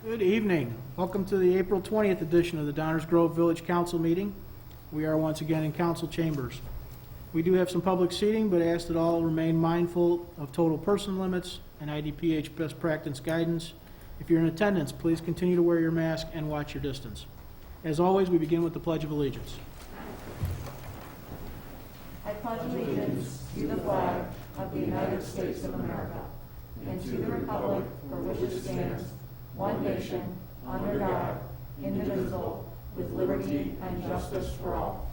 Good evening. Welcome to the April 20th edition of the Downers Grove Village Council meeting. We are once again in council chambers. We do have some public seating, but ask that all remain mindful of total person limits and IDPH best practice guidance. If you're in attendance, please continue to wear your mask and watch your distance. As always, we begin with the Pledge of Allegiance. I pledge allegiance to the flag of the United States of America and to the republic for which it stands, one nation, under God, indivisible, with liberty and justice for all.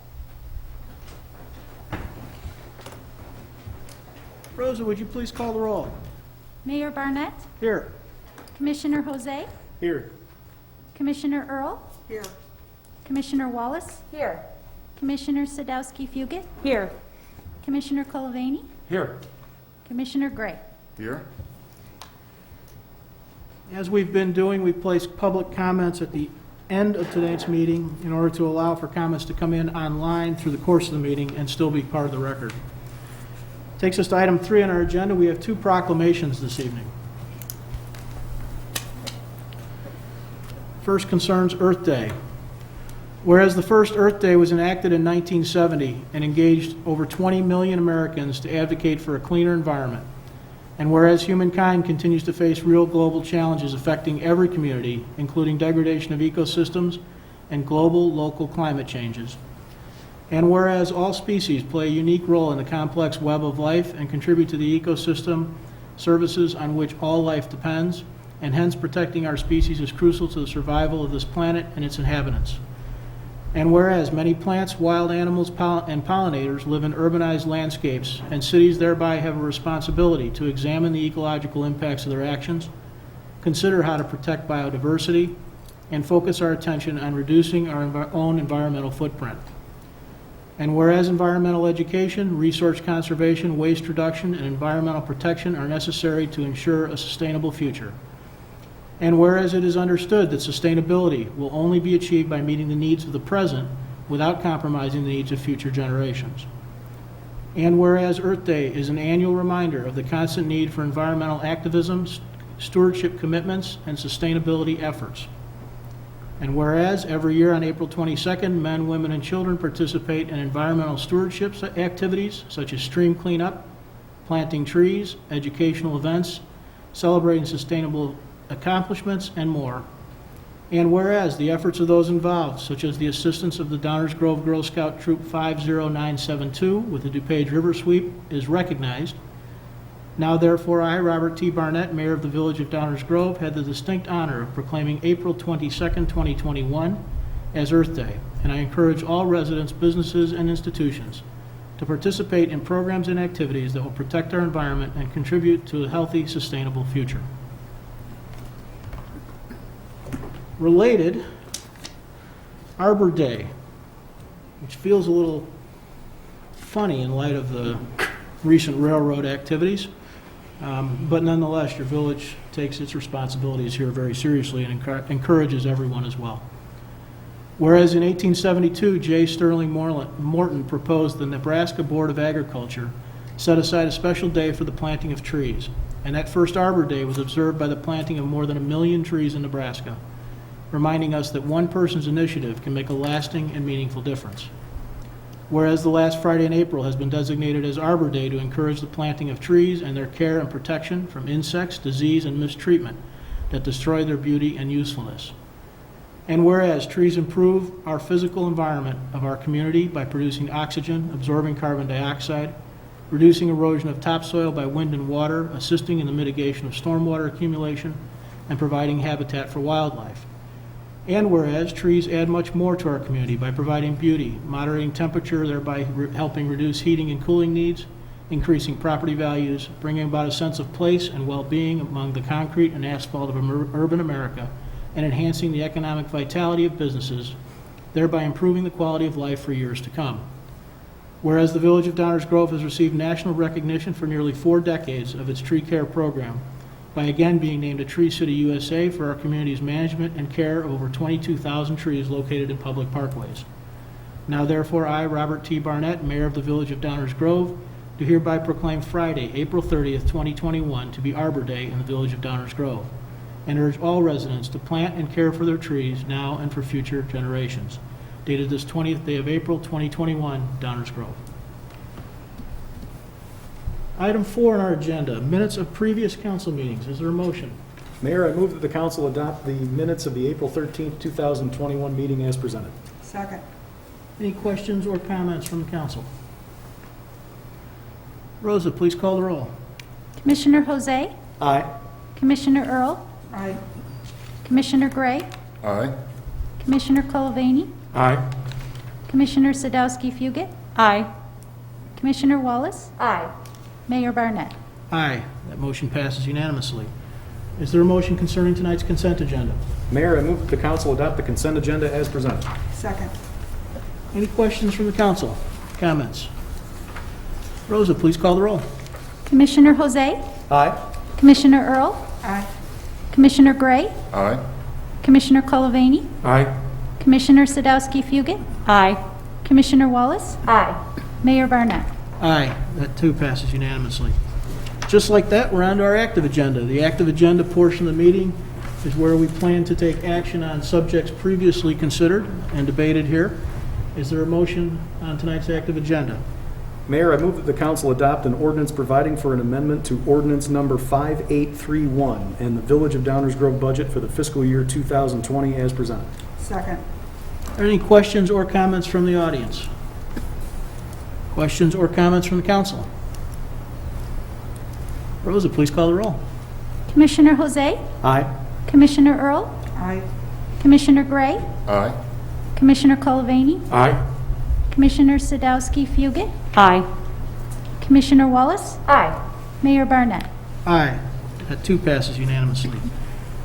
Rosa, would you please call the roll? Mayor Barnett, Here. Commissioner Jose, Here. Commissioner Earl, Here. Commissioner Wallace, Here. Commissioner Sadowski-Fugit, Here. Commissioner Colavani, Here. Commissioner Gray. Here. As we've been doing, we've placed public comments at the end of tonight's meeting in order to allow for comments to come in online through the course of the meeting and still be part of the record. Takes us to item 3 on our agenda. We have 2 proclamations this evening. First concerns Earth Day. Whereas the first Earth Day was enacted in 1970 and engaged over 20 million Americans to advocate for a cleaner environment, and whereas humankind continues to face real global challenges affecting every community, including degradation of ecosystems and global local climate changes, and whereas all species play a unique role in the complex web of life and contribute to the ecosystem services on which all life depends, and hence protecting our species is crucial to the survival of this planet and its inhabitants. And whereas many plants, wild animals, and pollinators live in urbanized landscapes, and cities thereby have a responsibility to examine the ecological impacts of their actions, consider how to protect biodiversity, and focus our attention on reducing our own environmental footprint. And whereas environmental education, resource conservation, waste reduction, and environmental protection are necessary to ensure a sustainable future. And whereas it is understood that sustainability will only be achieved by meeting the needs of the present without compromising the needs of future generations. And whereas Earth Day is an annual reminder of the constant need for environmental activism, stewardship commitments, and sustainability efforts. And whereas every year on April 22nd, men, women, and children participate in environmental stewardship activities such as stream cleanup, planting trees, educational events, celebrating sustainable accomplishments, and more. And whereas the efforts of those involved, such as the assistance of the Downers Grove Girl Scout Troop 50972 with the DuPage River Sweep, is recognized. Now therefore I, Robert T. Barnett, Mayor of the Village of Downers Grove, had the distinct honor of proclaiming April 22nd, 2021 as Earth Day, and I encourage all residents, businesses, and institutions to participate in programs and activities that will protect our environment and contribute to a healthy, sustainable future. Related, Arbor Day, which feels a little funny in light of the recent railroad activities, but nonetheless, your village takes its responsibilities here very seriously and encourages everyone as well. Whereas in 1872, J. Sterling Morton proposed the Nebraska Board of Agriculture set aside a special day for the planting of trees, and that first Arbor Day was observed by the planting of more than 1 million trees in Nebraska, reminding us that one person's initiative can make a lasting and meaningful difference. Whereas the last Friday in April has been designated as Arbor Day to encourage the planting of trees and their care and protection from insects, disease, and mistreatment that destroy their beauty and usefulness. And whereas trees improve our physical environment of our community by producing oxygen, absorbing carbon dioxide, reducing erosion of topsoil by wind and water, assisting in the mitigation of stormwater accumulation, and providing habitat for wildlife. And whereas trees add much more to our community by providing beauty, moderating temperature, thereby helping reduce heating and cooling needs, increasing property values, bringing about a sense of place and well-being among the concrete and asphalt of urban America, and enhancing the economic vitality of businesses, thereby improving the quality of life for years to come. Whereas the Village of Downers Grove has received national recognition for nearly 4 decades of its tree care program, by again being named a Tree City USA for our community's management and care of over 22,000 trees located in public parkways. Now therefore I, Robert T. Barnett, Mayor of the Village of Downers Grove, do hereby proclaim Friday, April 30th, 2021 to be Arbor Day in the Village of Downers Grove. and urge all residents to plant and care for their trees now and for future generations. Dated this 20th day of April, 2021, Downers Grove. Item 4 on our agenda, minutes of previous council meetings. Is there a motion? Mayor, I move that the council adopt the minutes of the April 13th, 2021 meeting as presented. Second. Any questions or comments from the council? Rosa, please call the roll. Commissioner Jose? Aye. Commissioner Earl? Aye. Commissioner Gray? Aye. Commissioner Kolovany? Aye. Commissioner Sadowski-Fugit? Aye. Commissioner Wallace? Aye. Mayor Barnett? Aye. That motion passes unanimously. Is there a motion concerning tonight's consent agenda? Mayor, I move that the council adopt the consent agenda as presented. Second. Any questions from the council? Comments? Rosa, please call the roll. Commissioner Jose? Aye. Commissioner Earl? Aye. Commissioner Gray? Aye. Commissioner Kolovany? Aye. Commissioner Sadowski-Fugit? Aye. Commissioner Wallace? Aye. Mayor Barnett? Aye. That too passes unanimously. Just like that, we're on to our active agenda. The active agenda portion of the meeting is where we plan to take action on subjects previously considered and debated here. Is there a motion on tonight's active agenda? Mayor, I move that the council adopt an ordinance providing for an amendment to ordinance number 5831 and the Village of Downers Grove budget for the fiscal year 2020 as presented. Second. Are there any questions or comments from the audience? Questions or comments from the council? Rosa, please call the roll. Commissioner Jose? Aye. Commissioner Earl? Aye. Commissioner Gray? Aye. Commissioner Kolovany? Aye. Commissioner Sadowski-Fugit? Aye. Commissioner Wallace? Aye. Mayor Barnett? Aye. That too passes unanimously.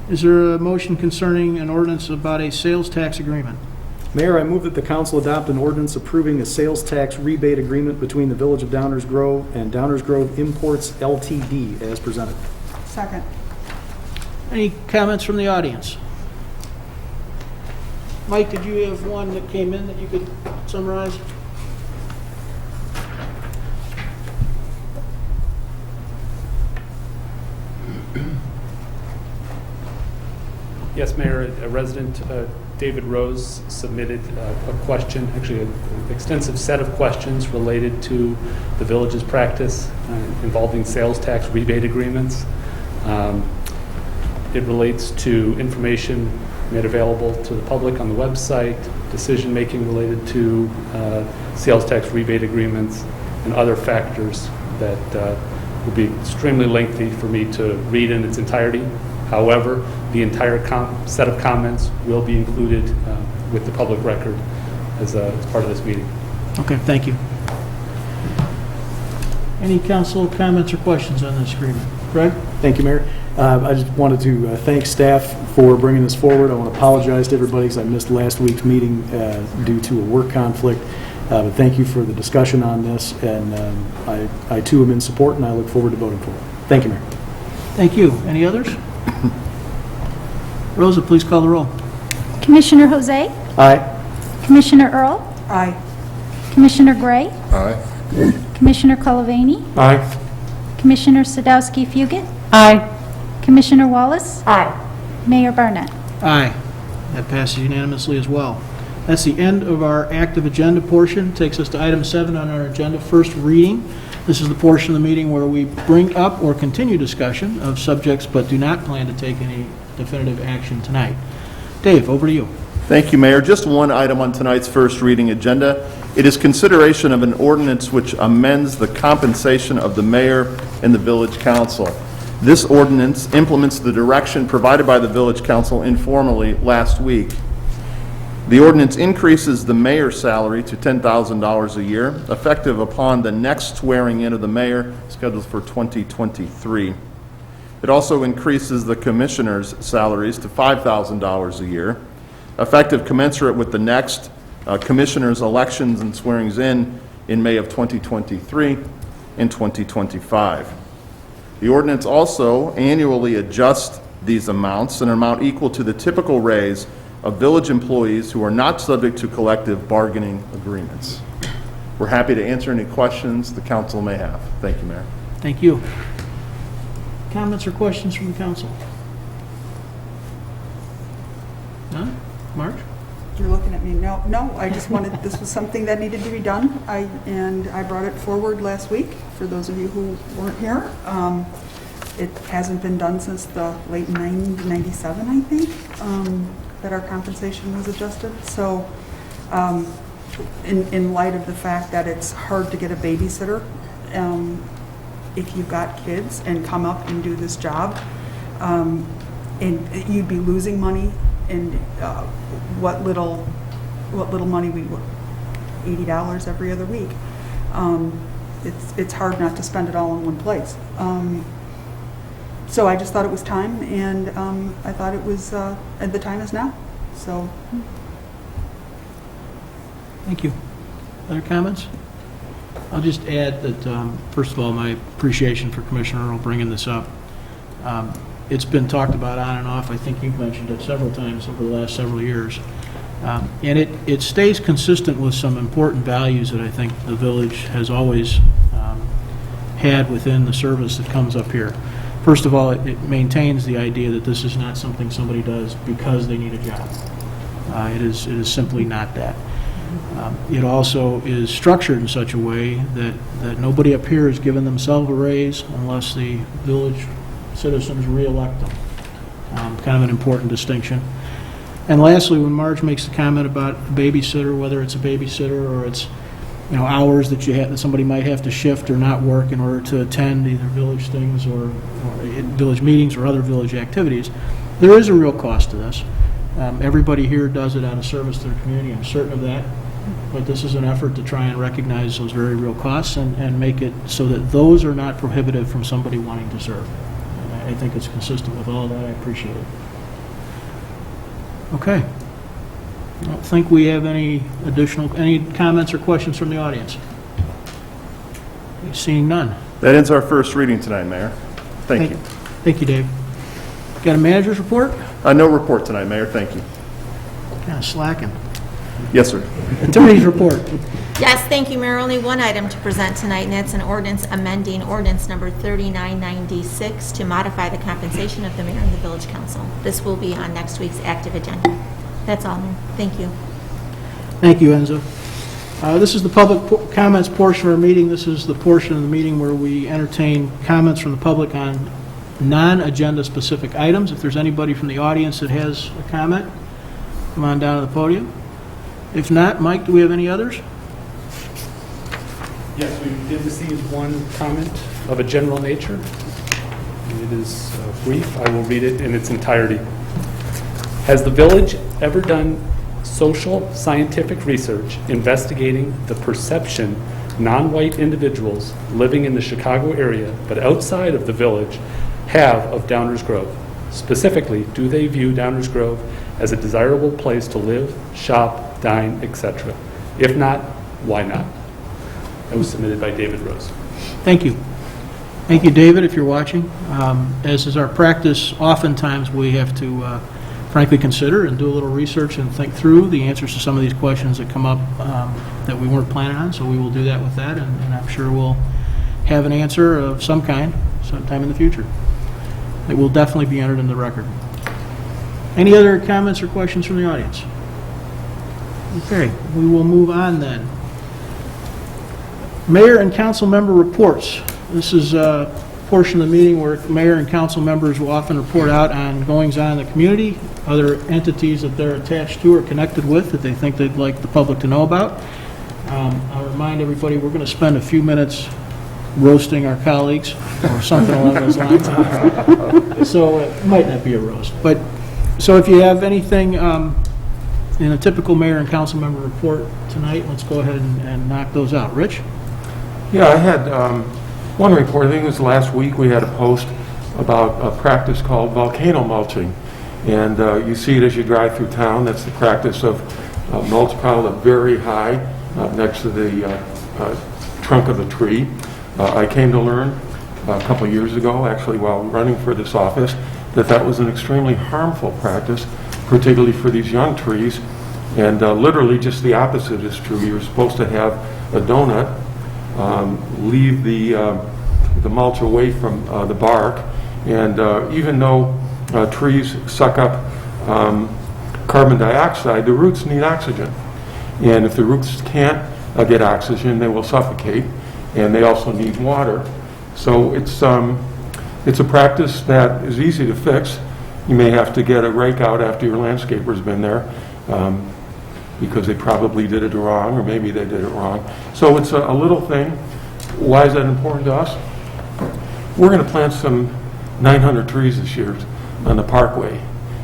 Is there a motion concerning an ordinance about a sales tax agreement? Mayor, I move that the council adopt an ordinance approving a sales tax rebate agreement between the Village of Downers Grove and Downers Grove Imports LTD as presented. Second. Any comments from the audience? Mike, did you have one that came in that you could summarize? Yes, Mayor, a resident, David Rose, submitted a question, actually an extensive set of questions related to the village's practice involving sales tax rebate agreements. It relates to information made available to the public on the website, decision-making related to sales tax rebate agreements, and other factors that would be extremely lengthy for me to read in its entirety. However, the entire set of comments will be included with the public record as part of this meeting. Okay, thank you. Any council comments or questions on this agreement? Greg? Thank you, Mayor. I just wanted to thank staff for bringing this forward. I want to apologize to everybody because I missed last week's meeting due to a work conflict. But thank you for the discussion on this, and I too am in support, and I look forward to voting for it. Thank you, Mayor. Thank you. Any others? Rosa, please call the roll. Commissioner Jose? Aye. Commissioner Earl? Aye. Commissioner Gray? Aye. Commissioner Kolovany? Aye. Commissioner Sadowski-Fugit? Aye. Commissioner Wallace? Aye. Mayor Barnett? Aye. That passes unanimously as well. That's the end of our active agenda portion. Takes us to item 7 on our agenda, first reading. This is the portion of the meeting where we bring up or continue discussion of subjects but do not plan to take any definitive action tonight. Dave, over to you. Thank you, Mayor. Just one item on tonight's first reading agenda. It is consideration of an ordinance which amends the compensation of the mayor and the village council. This ordinance implements the direction provided by the village council informally last week. The ordinance increases the mayor's salary to $10,000 a year, effective upon the next swearing in of the mayor, scheduled for 2023. It also increases the commissioners' salaries to $5,000 a year, effective commensurate with the next commissioners' elections and swearings in May of 2023 and 2025. The ordinance also annually adjusts these amounts, an amount equal to the typical raise of village employees who are not subject to collective bargaining agreements. We're happy to answer any questions the council may have. Thank you, Mayor. Thank you. Comments or questions from the council? None? Marge? You're looking at me. No, I just wanted, this was something that needed to be done. And I brought it forward last week, for those of you who weren't here. It hasn't been done since the late 97, I think, that our compensation was adjusted. So in light of the fact that it's hard to get a babysitter, if you've got kids and come up and do this job, and you'd be losing money, and what little money we would, $80 every other week. It's hard not to spend it all in one place. So I just thought it was time, and I thought it was, and the time is now. So. Thank you. Other comments? I'll just add that, first of all, my appreciation for Commissioner Earl bringing this up. It's been talked about on and off. I think you've mentioned it several times over the last several years. And it stays consistent with some important values that I think the village has always had within the service that comes up here. First of all, it maintains the idea that this is not something somebody does because they need a job. It is simply not that. It also is structured in such a way that nobody up here has given themselves a raise unless the village citizens re-elect them. Kind of an important distinction. And lastly, when Marge makes the comment about a babysitter, whether it's a babysitter or it's hours that that somebody might have to shift or not work in order to attend either village things or village meetings or other village activities, there is a real cost to this. Everybody here does it out of service to their community. I'm certain of that. But this is an effort to try and recognize those very real costs and make it so that those are not prohibited from somebody wanting to serve. And I think it's consistent with all that. I appreciate it. Okay. I don't think we have any comments or questions from the audience. Seeing none. That ends our first reading tonight, Mayor. Thank you. Thank you, Dave. Got a manager's report? No report tonight, Mayor. Thank you. Kind of slacking. Yes, sir. Attorney's report. Yes, thank you, Mayor. Only one item to present tonight, and that's an ordinance amending ordinance number 3996 to modify the compensation of the mayor and the village council. This will be on next week's active agenda. That's all, Mayor. Thank you. Thank you, Enzo. This is the public comments portion of our meeting. This is the portion of the meeting where we entertain comments from the public on non-agenda specific items. If there's anybody from the audience that has a comment, come on down to the podium. If not, Mike, do we have any others? Yes, we did receive one comment of a general nature. It is brief. I will read it in its entirety. Has the village ever done social scientific research investigating the perception non-white individuals living in the Chicago area but outside of the village have of Downers Grove? Specifically, do they view Downers Grove as a desirable place to live, shop, dine, etc.? If not, why not? That was submitted by David Rose. Thank you. Thank you, David, if you're watching. As is our practice, oftentimes we have to frankly consider and do a little research and think through the answers to some of these questions that come up that we weren't planning on, so we will do that with that, and I'm sure we'll have an answer of some kind sometime in the future. It will definitely be entered in the record. Any other comments or questions from the audience? Okay, we will move on then. Mayor and council member reports. This is a portion of the meeting where mayor and council members will often report out on goings-on in the community, other entities that they're attached to or connected with that they think they'd like the public to know about. I'll remind everybody we're going to spend a few minutes roasting our colleagues or something along those lines. So it might not be a roast. But so if you have anything in a typical mayor and council member report tonight, let's go ahead and knock those out. Rich? Yeah, I had one report. I think it was last week. We had a post about a practice called volcano mulching. And you see it as you drive through town. That's the practice of mulch piled up very high next to the trunk of the tree. I came to learn a couple of years ago, actually while running for this office, that was an extremely harmful practice, particularly for these young trees. And literally just the opposite is true. You're supposed to have a donut, leave the mulch away from the bark, and even though trees suck up carbon dioxide, the roots need oxygen. And if the roots can't get oxygen, they will suffocate, and they also need water. So it's a practice that is easy to fix. You may have to get a rake out after your landscaper's been there, because they probably did it wrong, or maybe they did it wrong. So it's a little thing. Why is that important to us? We're going to plant some 900 trees this year on the parkway,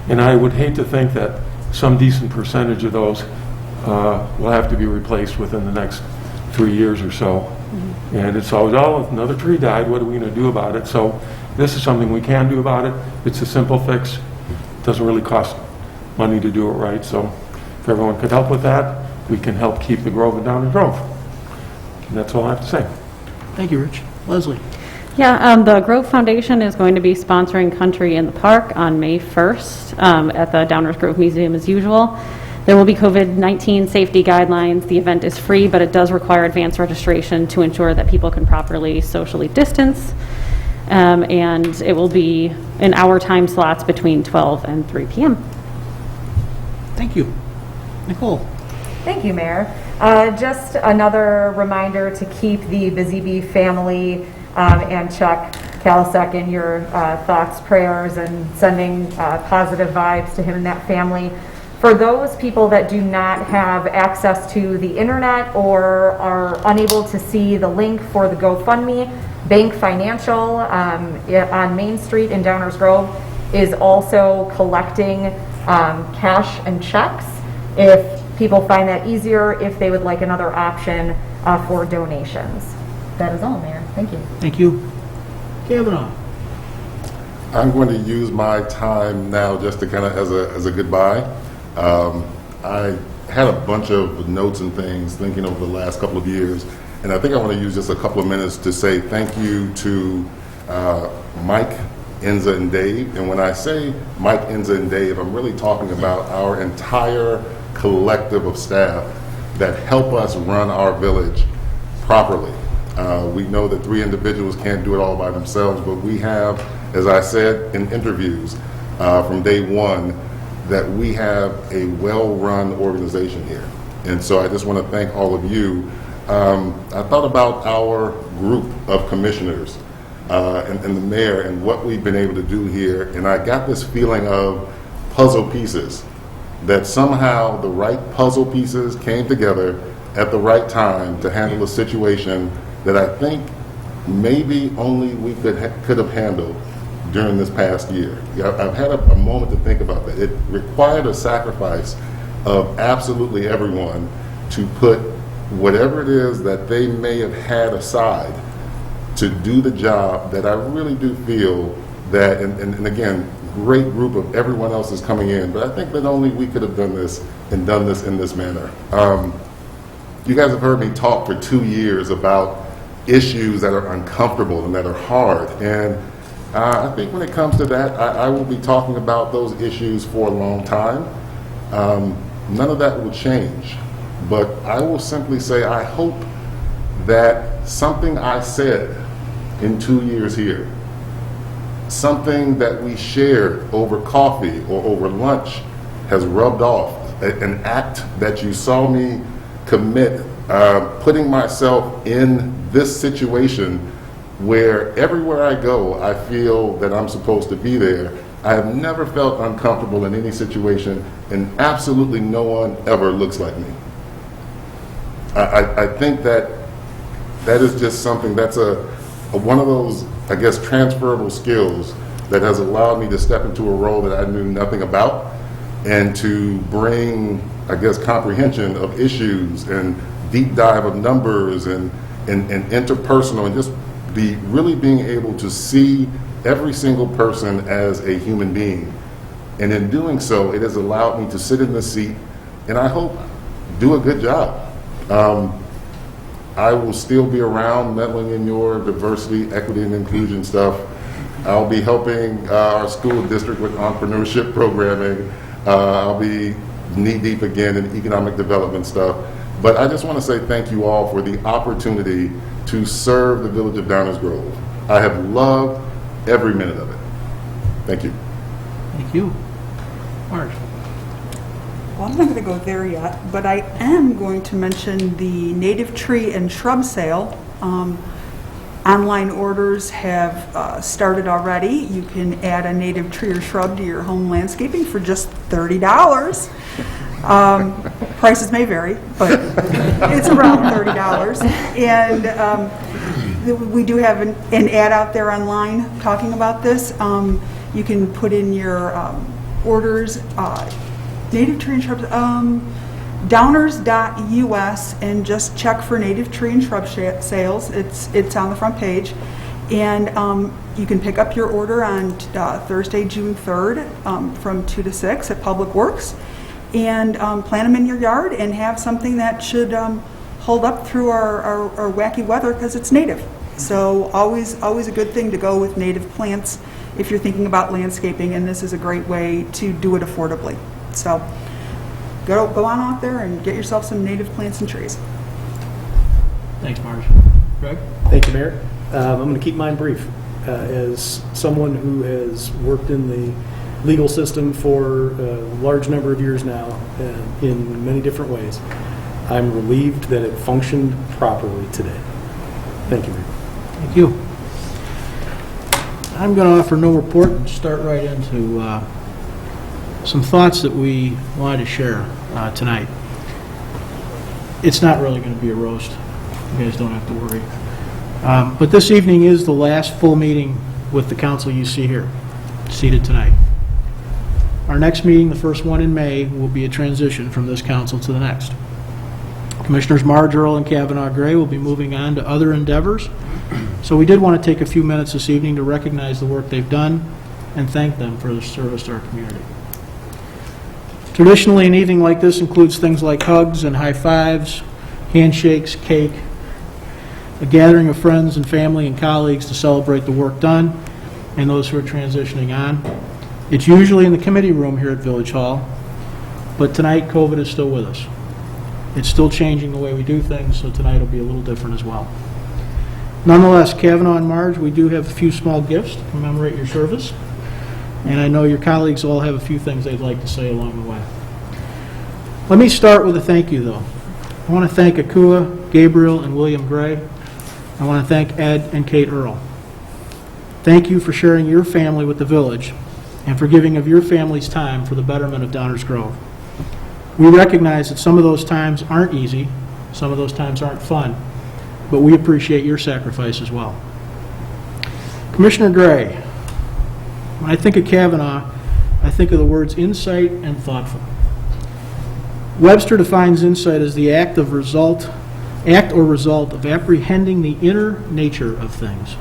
and I would hate to think that some decent percentage of those will have to be replaced within the next 3 years or so. And it's always, oh, if another tree died, what are we going to do about it? So this is something we can do about it. It's a simple fix. It doesn't really cost money to do it right. So if everyone could help with that, we can help keep the Grove and Downers Grove. And that's all I have to say. Thank you, Rich. Leslie? Yeah, the Grove Foundation is going to be sponsoring Country in the Park on May 1st at the Downers Grove Museum as usual. There will be COVID-19 safety guidelines. The event is free, but it does require advance registration to ensure that people can properly socially distance. And it will be in hour time slots between 12 and 3 p.m. Thank you. Nicole? Thank you, Mayor. Just another reminder to keep the Busy Bee family and Chuck Kalasek in your thoughts, prayers, and sending positive vibes to him and that family. For those people that do not have access to the internet or are unable to see the link for the GoFundMe, Bank Financial on Main Street in Downers Grove is also collecting cash and checks if people find that easier, if they would like another option for donations. That is all, Mayor. Thank you. Thank you. Kavanaugh? I'm going to use my time now just to kind of as a goodbye. I had a bunch of notes and things thinking over the last couple of years, and I think I want to use just a couple of minutes to say thank you to Mike, Enza, and Dave. And when I say Mike, Enza, and Dave, I'm really talking about our entire collective of staff that help us run our village properly. We know that 3 individuals can't do it all by themselves, but we have, as I said in interviews from day one, that we have a well-run organization here. And so I just want to thank all of you. I thought about our group of commissioners and the mayor and what we've been able to do here, and I got this feeling of puzzle pieces, that somehow the right puzzle pieces came together at the right time to handle a situation that I think maybe only we could have handled during this past year. I've had a moment to think about that. It required a sacrifice of absolutely everyone to put whatever it is that they may have had aside to do the job that I really do feel that, and again, great group of everyone else is coming in, but I think that only we could have done this in this manner. You guys have heard me talk for 2 years about issues that are uncomfortable and that are hard, and I think when it comes to that, I will be talking about those issues for a long time. None of that will change, but I will simply say I hope that something I said in 2 years here, something that we shared over coffee or over lunch has rubbed off, an act that you saw me commit, putting myself in this situation where everywhere I go, I feel that I'm supposed to be there. I have never felt uncomfortable in any situation, and absolutely no one ever looks like me. I think that is just something that's one of those, I guess, transferable skills that has allowed me to step into a role that I knew nothing about and to bring, I guess, comprehension of issues and deep dive of numbers and interpersonal, and just really being able to see every single person as a human being. And in doing so, it has allowed me to sit in the seat and I hope do a good job. I will still be around meddling in your diversity, equity, and inclusion stuff. I'll be helping our school district with entrepreneurship programming. I'll be knee-deep again in economic development stuff. But I just want to say thank you all for the opportunity to serve the village of Downers Grove. I have loved every minute of it. Thank you. Thank you. Marge? Well, I'm not going to go there yet, but I am going to mention the native tree and shrub sale. Online orders have started already. You can add a native tree or shrub to your home landscaping for just $30. Prices may vary, but it's around $30. And we do have an ad out there online talking about this. You can put in your orders, native tree and shrubs, downers.us, and just check for native tree and shrub sales. It's on the front page. And you can pick up your order on Thursday, June 3rd from 2 to 6 at Public Works. And plant them in your yard and have something that should hold up through our wacky weather because it's native. So always a good thing to go with native plants if you're thinking about landscaping, and this is a great way to do it affordably. So go on out there and get yourself some native plants and trees. Thanks, Marge. Greg? Thank you, Mayor. I'm going to keep mine brief. As someone who has worked in the legal system for a large number of years now, in many different ways, I'm relieved that it functioned properly today. Thank you, Mayor. Thank you. I'm going to offer no report and start right into some thoughts that we wanted to share tonight. It's not really going to be a roast. You guys don't have to worry. But this evening is the last full meeting with the council you see here, seated tonight. Our next meeting, the first one in May, will be a transition from this council to the next. Commissioners Marge, Earl, and Kavanaugh Gray will be moving on to other endeavors. So we did want to take a few minutes this evening to recognize the work they've done and thank them for their service to our community. Traditionally, an evening like this includes things like hugs and high fives, handshakes, cake, a gathering of friends and family and colleagues to celebrate the work done and those who are transitioning on. It's usually in the committee room here at Village Hall, but tonight COVID is still with us. It's still changing the way we do things, so tonight will be a little different as well. Nonetheless, Kavanaugh and Marge, we do have a few small gifts to commemorate your service, and I know your colleagues all have a few things they'd like to say along the way. Let me start with a thank you, though. I want to thank Akua, Gabriel, and William Gray. I want to thank Ed and Kate Earl. Thank you for sharing your family with the village and for giving of your family's time for the betterment of Downers Grove. We recognize that some of those times aren't easy, some of those times aren't fun, but we appreciate your sacrifice as well. Commissioner Gray, when I think of Kavanaugh, I think of the words insight and thoughtful. Webster defines insight as the act or result of apprehending the inner nature of things.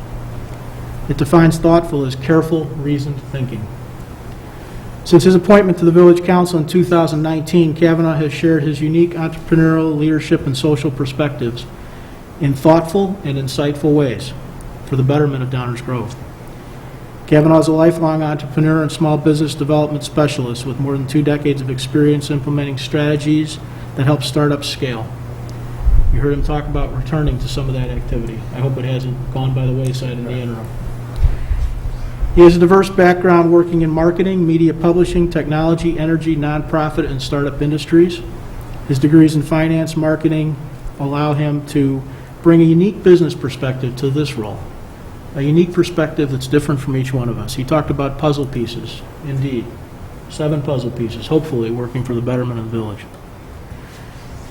It defines thoughtful as careful, reasoned thinking. Since his appointment to the Village Council in 2019, Kavanaugh has shared his unique entrepreneurial, leadership, and social perspectives in thoughtful and insightful ways for the betterment of Downers Grove. Kavanaugh is a lifelong entrepreneur and small business development specialist with more than 2 decades of experience implementing strategies that help startups scale. You heard him talk about returning to some of that activity. I hope it hasn't gone by the wayside in the interim. He has a diverse background working in marketing, media publishing, technology, energy, nonprofit, and startup industries. His degrees in finance, marketing allow him to bring a unique business perspective to this role, a unique perspective that's different from each one of us. He talked about puzzle pieces, indeed, 7 puzzle pieces, hopefully working for the betterment of the village.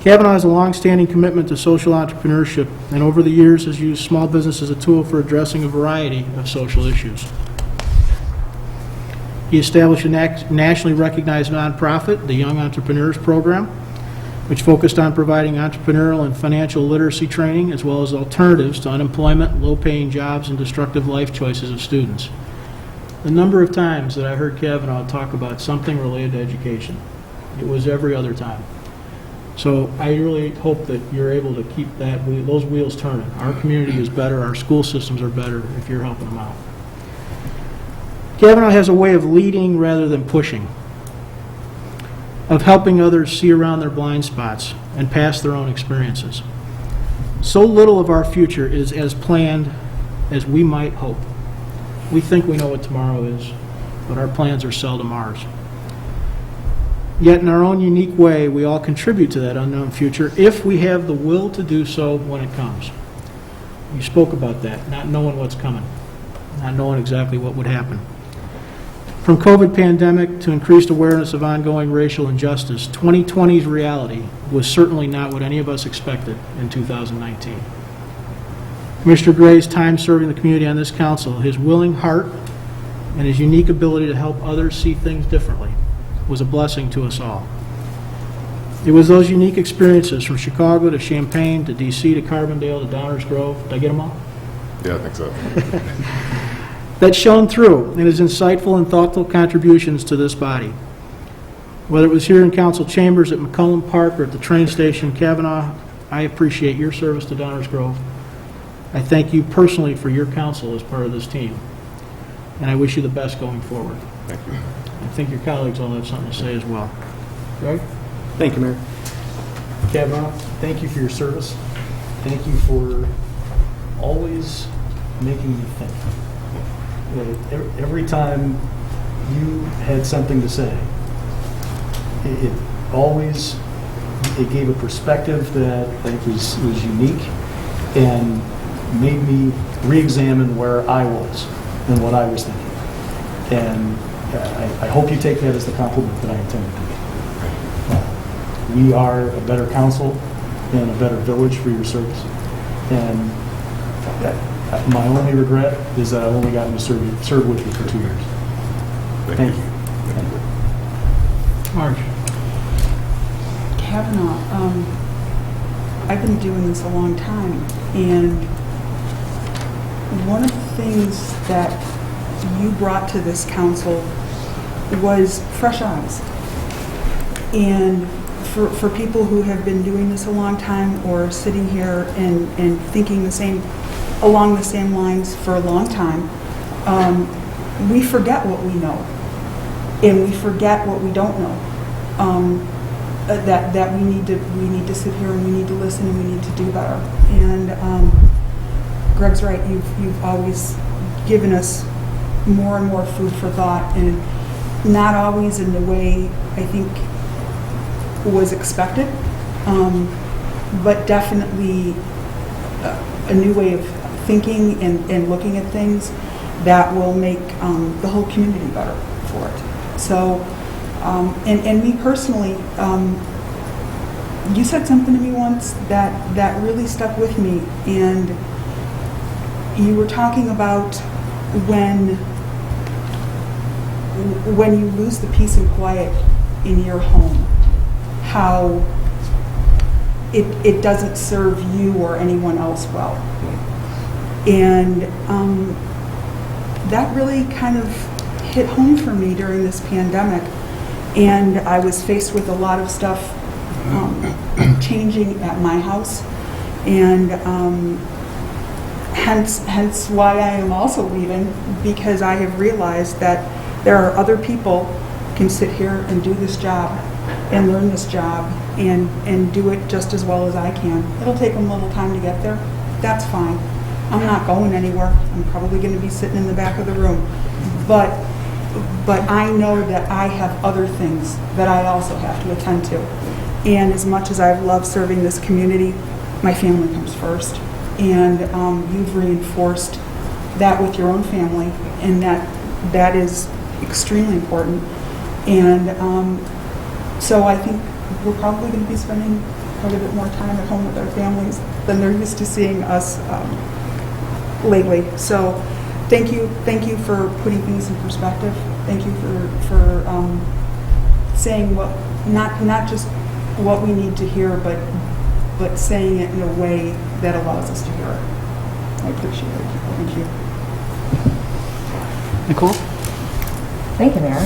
Kavanaugh has a long-standing commitment to social entrepreneurship and over the years has used small business as a tool for addressing a variety of social issues. He established a nationally recognized nonprofit, the Young Entrepreneurs Program, which focused on providing entrepreneurial and financial literacy training as well as alternatives to unemployment, low-paying jobs, and destructive life choices of students. The number of times that I heard Kavanaugh talk about something related to education, it was every other time. So I really hope that you're able to keep those wheels turning. Our community is better, our school systems are better if you're helping them out. Kavanaugh has a way of leading rather than pushing, of helping others see around their blind spots and past their own experiences. So little of our future is as planned as we might hope. We think we know what tomorrow is, but our plans are seldom ours. Yet in our own unique way, we all contribute to that unknown future if we have the will to do so when it comes. You spoke about that, not knowing what's coming, not knowing exactly what would happen. From COVID pandemic to increased awareness of ongoing racial injustice, 2020's reality was certainly not what any of us expected in 2019. Commissioner Gray's time serving the community on this council, his willing heart, and his unique ability to help others see things differently was a blessing to us all. It was those unique experiences from Chicago to Champaign to D.C. to Carbondale to Downers Grove. Did I get them all? Yeah, I think so. That shone through in his insightful and thoughtful contributions to this body. Whether it was here in council chambers, at McCullum Park, or at the train station in Kavanaugh, I appreciate your service to Downers Grove. I thank you personally for your counsel as part of this team, and I wish you the best going forward. Thank you. I think your colleagues all have something to say as well. Greg? Thank you, Mayor. Kavanaugh, thank you for your service. Thank you for always making me think. Every time you had something to say, it always gave a perspective that was unique and made me re-examine where I was and what I was thinking. And I hope you take that as the compliment that I intended to be. We are a better council and a better village for your service. And my only regret is that I've only gotten to serve with you for 2 years. Thank you. Thank you. Marge? Kavanaugh, I've been doing this a long time, and one of the things that you brought to this council was fresh eyes. And for people who have been doing this a long time or sitting here and thinking along the same lines for a long time, we forget what we know, and we forget what we don't know. That we need to sit here and we need to listen and we need to do better. And Greg's right. You've always given us more and more food for thought, and not always in the way I think was expected, but definitely a new way of thinking and looking at things that will make the whole community better for it. So, and me personally, you said something to me once that really stuck with me, and you were talking about when you lose the peace and quiet in your home, how it doesn't serve you or anyone else well. And that really kind of hit home for me during this pandemic. And I was faced with a lot of stuff changing at my house. And hence why I am also leaving, because I have realized that there are other people can sit here and do this job and learn this job and do it just as well as I can. It'll take them a little time to get there. That's fine. I'm not going anywhere. I'm probably going to be sitting in the back of the room. But I know that I have other things that I also have to attend to. And as much as I've loved serving this community, my family comes first. And you've reinforced that with your own family, and that is extremely important. And so I think we're probably going to be spending quite a bit more time at home with our families than they're used to seeing us lately. So thank you for putting things in perspective. Thank you for saying what not just what we need to hear, but saying it in a way that allows us to hear it. I appreciate it. Thank you. Nicole? Thank you, Mayor.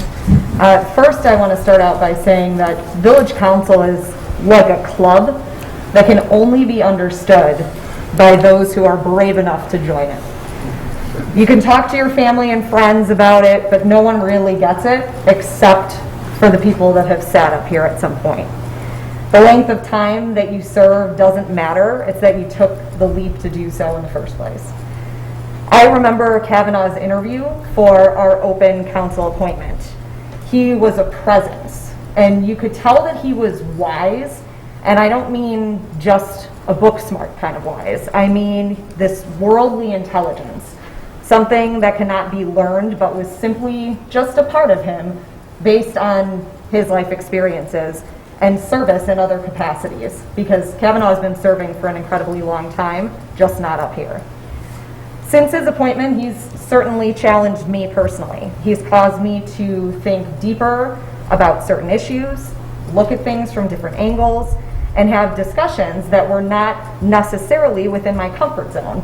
First, I want to start out by saying that Village Council is like a club that can only be understood by those who are brave enough to join it. You can talk to your family and friends about it, but no one really gets it except for the people that have sat up here at some point. The length of time that you serve doesn't matter. It's that you took the leap to do so in the first place. I remember Kavanaugh's interview for our open council appointment. He was a presence And you could tell that he was wise, and I don't mean just a book smart kind of wise. I mean this worldly intelligence, something that cannot be learned but was simply just a part of him based on his life experiences and service in other capacities, because Kavanaugh has been serving for an incredibly long time, just not up here. Since his appointment, he's certainly challenged me personally. He's caused me to think deeper about certain issues, look at things from different angles, and have discussions that were not necessarily within my comfort zone.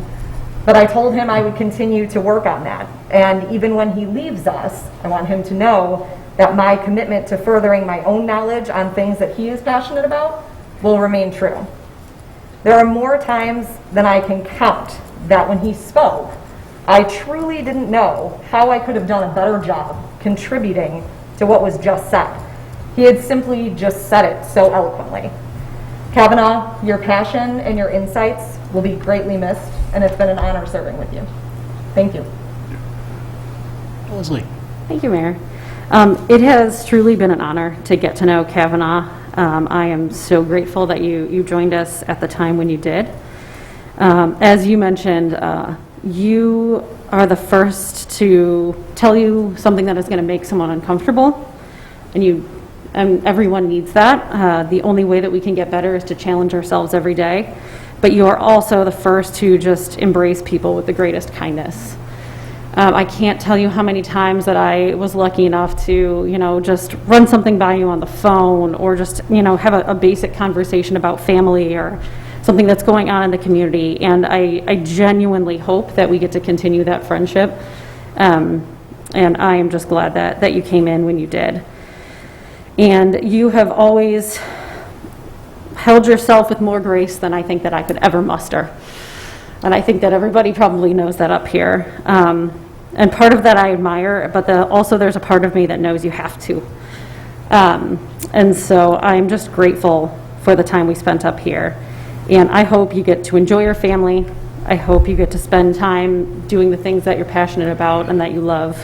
But I told him I would continue to work on that. And even when he leaves us, I want him to know that my commitment to furthering my own knowledge on things that he is passionate about will remain true. There are more times than I can count that when he spoke, I truly didn't know how I could have done a better job contributing to what was just said. He had simply just said it so eloquently. Kavanaugh, your passion and your insights will be greatly missed, and it's been an honor serving with you. Thank you. Leslie. Thank you, Mayor. It has truly been an honor to get to know Kavanaugh. I am so grateful that you joined us at the time when you did. As you mentioned, you are the first to tell you something that is going to make someone uncomfortable, and everyone needs that. The only way that we can get better is to challenge ourselves every day. But you are also the first to just embrace people with the greatest kindness. I can't tell you how many times that I was lucky enough to, just run something by you on the phone, or just, have a basic conversation about family or something that's going on in the community. And I genuinely hope that we get to continue that friendship. And I am just glad that you came in when you did. And you have always held yourself with more grace than I think that I could ever muster. And I think that everybody probably knows that up here. And part of that I admire, but also there's a part of me that knows you have to. And so I'm just grateful for the time we spent up here. And I hope you get to enjoy your family. I hope you get to spend time doing the things that you're passionate about and that you love.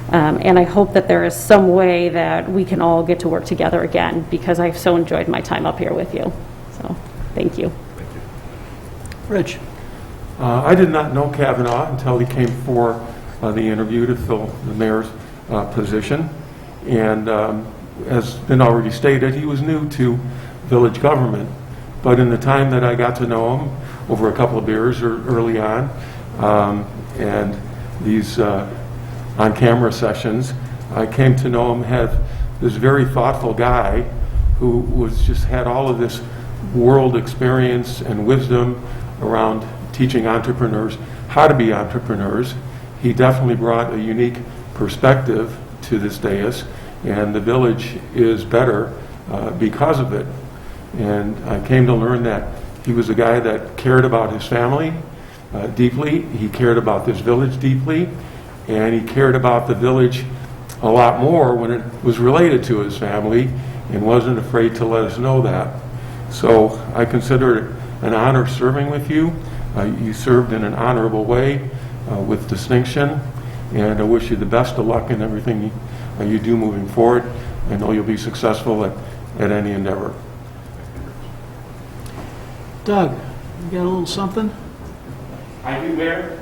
And I hope that there is some way that we can all get to work together again, because I've so enjoyed my time up here with you. So, thank you. Rich. I did not know Kavanaugh until he came for the interview to fill the mayor's position. And as been already stated, he was new to village government. But in the time that I got to know him, over a couple of beers early on, and these on-camera sessions, I came to know him as this very thoughtful guy who had all of this world experience and wisdom around teaching entrepreneurs how to be entrepreneurs. He definitely brought a unique perspective to this dais, and the village is better because of it. And I came to learn that he was a guy that cared about his family deeply. He cared about this village deeply, and he cared about the village a lot more when it was related to his family, and wasn't afraid to let us know that. So I consider it an honor serving with you. You served in an honorable way with distinction, and I wish you the best of luck in everything you do moving forward. I know you'll be successful at any endeavor. Doug, you got a little something? I do, Mayor.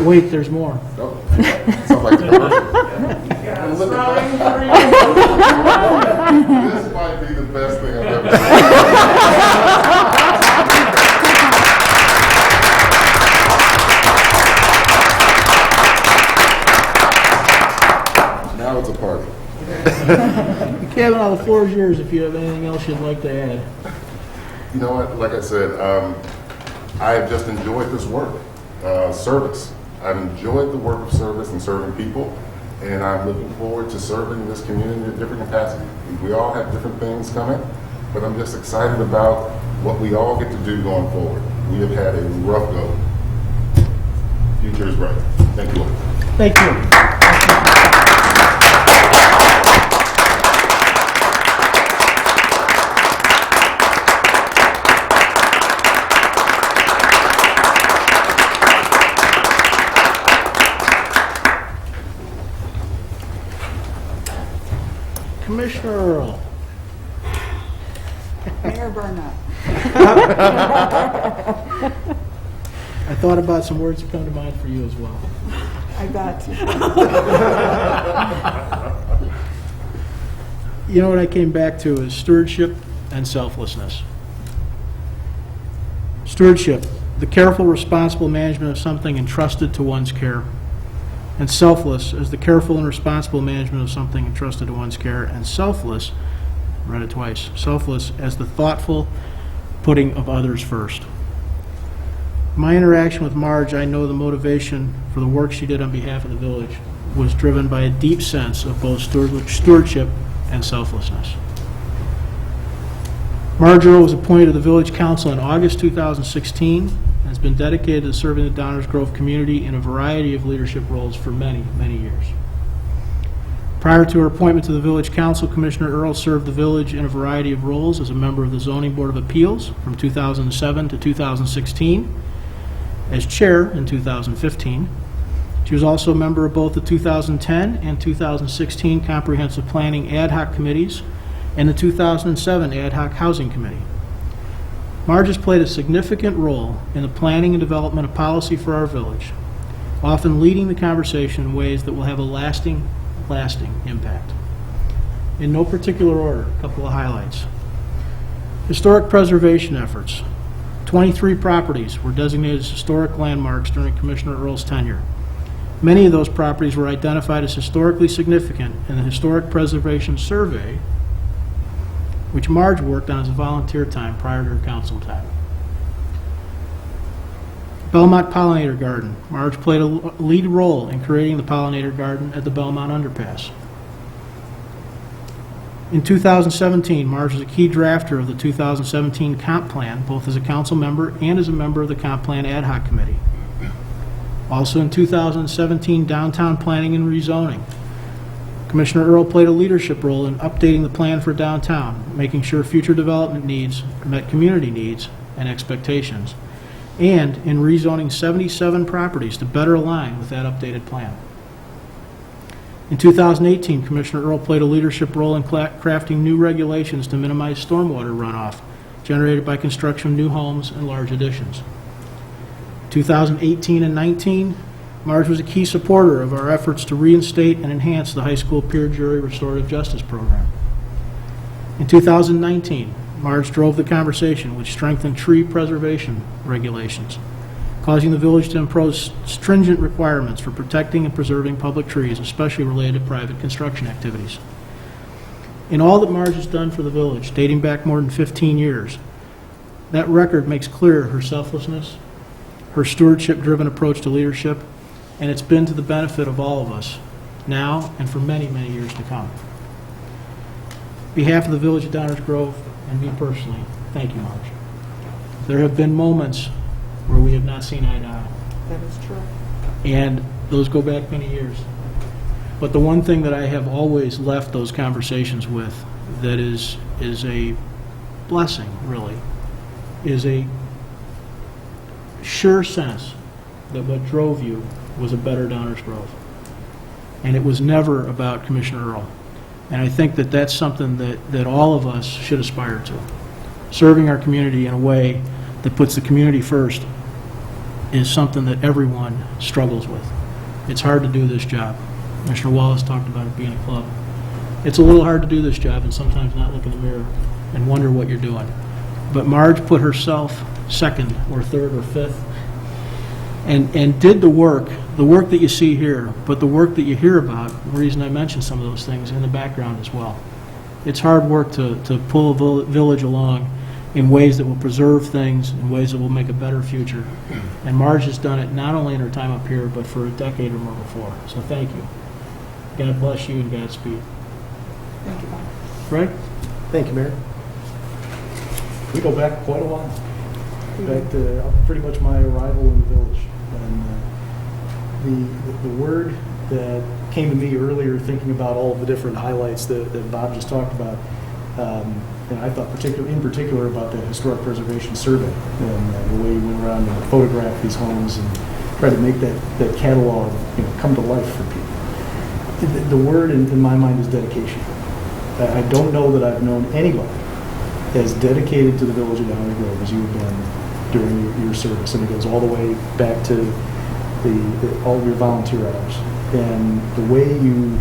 Wait, there's more. Sounds like a commercial. This might be the best thing I've ever seen. Now it's a party. Kavanaugh, the floor is yours if you have anything else you'd like to add. You know what? Like I said, I have just enjoyed this work, service. I've enjoyed the work of service and serving people, and I'm looking forward to serving this community in different capacities. We all have different things coming, but I'm just excited about what we all get to do going forward. We have had a rough go. Future is bright. Thank you all. Thank you. Earl. Mayor Burnett. I thought about some words that come to mind for you as well. I bet. You know what I came back to is stewardship and selflessness. Stewardship, the careful, responsible management of something entrusted to one's care. And selfless is the careful and responsible management of something entrusted to one's care. And selfless, read it twice, selfless as the thoughtful putting of others first. My interaction with Marge, I know the motivation for the work she did on behalf of the village was driven by a deep sense of both stewardship and selflessness. Marge Earl was appointed to the Village Council in August 2016 and has been dedicated to serving the Downers Grove community in a variety of leadership roles for many, many years. Prior to her appointment to the Village Council, Commissioner Earl served the village in a variety of roles as a member of the Zoning Board of Appeals from 2007 to 2016, as chair in 2015. She was also a member of both the 2010 and 2016 Comprehensive Planning Ad Hoc Committees and the 2007 Ad Hoc Housing Committee. Marge has played a significant role in the planning and development of policy for our village, often leading the conversation in ways that will have a lasting impact. In no particular order, a couple of highlights. Historic preservation efforts. 23 properties were designated as historic landmarks during Commissioner Earl's tenure. Many of those properties were identified as historically significant in the Historic Preservation Survey, which Marge worked on as a volunteer time prior to her council time. Belmont Pollinator Garden. Marge played a lead role in creating the pollinator garden at the Belmont Underpass. In 2017, Marge was a key drafter of the 2017 Comp Plan, both as a council member and as a member of the Comp Plan Ad Hoc Committee. Also in 2017, Downtown Planning and Rezoning. Commissioner Earl played a leadership role in updating the plan for downtown, making sure future development needs met community needs and expectations, and in rezoning 77 properties to better align with that updated plan. In 2018, Commissioner Earl played a leadership role in crafting new regulations to minimize stormwater runoff generated by construction of new homes and large additions. 2018 and 19, Marge was a key supporter of our efforts to reinstate and enhance the high school peer jury restorative justice program. In 2019, Marge drove the conversation which strengthened tree preservation regulations, causing the village to impose stringent requirements for protecting and preserving public trees, especially related to private construction activities. In all that Marge has done for the village, dating back more than 15 years, that record makes clear her selflessness, her stewardship-driven approach to leadership, and it's been to the benefit of all of us, now and for many, many years to come. On behalf of the village of Downers Grove and me personally, thank you, Marge. There have been moments where we have not seen eye to eye, That is true. and those go back many years. But the one thing that I have always left those conversations with that is a blessing, really, is a sure sense that what drove you was a better Downers Grove. And it was never about Commissioner Earl. And I think that that's something that all of us should aspire to. Serving our community in a way that puts the community first is something that everyone struggles with. It's hard to do this job. Commissioner Wallace talked about it being a club. It's a little hard to do this job and sometimes not look in the mirror and wonder what you're doing. But Marge put herself second or third or fifth and did the work that you see here, but the work that you hear about, the reason I mentioned some of those things, in the background as well. It's hard work to pull a village along in ways that will preserve things, in ways that will make a better future. And Marge has done it not only in her time up here, but for a decade or more before. So thank you. God bless you and Godspeed. Thank you, Bob. Right? Thank you, Mayor. We go back quite a while. Back to pretty much my arrival in the village. And the word that came to me earlier, thinking about all of the different highlights that Bob just talked about, and I thought in particular about the Historic Preservation Survey and the way you went around and photographed these homes and tried to make that catalog come to life for people. The word in my mind is dedication. I don't know that I've known anybody as dedicated to the village of Downers Grove as you have been during your service. And it goes all the way back to all of your volunteer hours. And the way you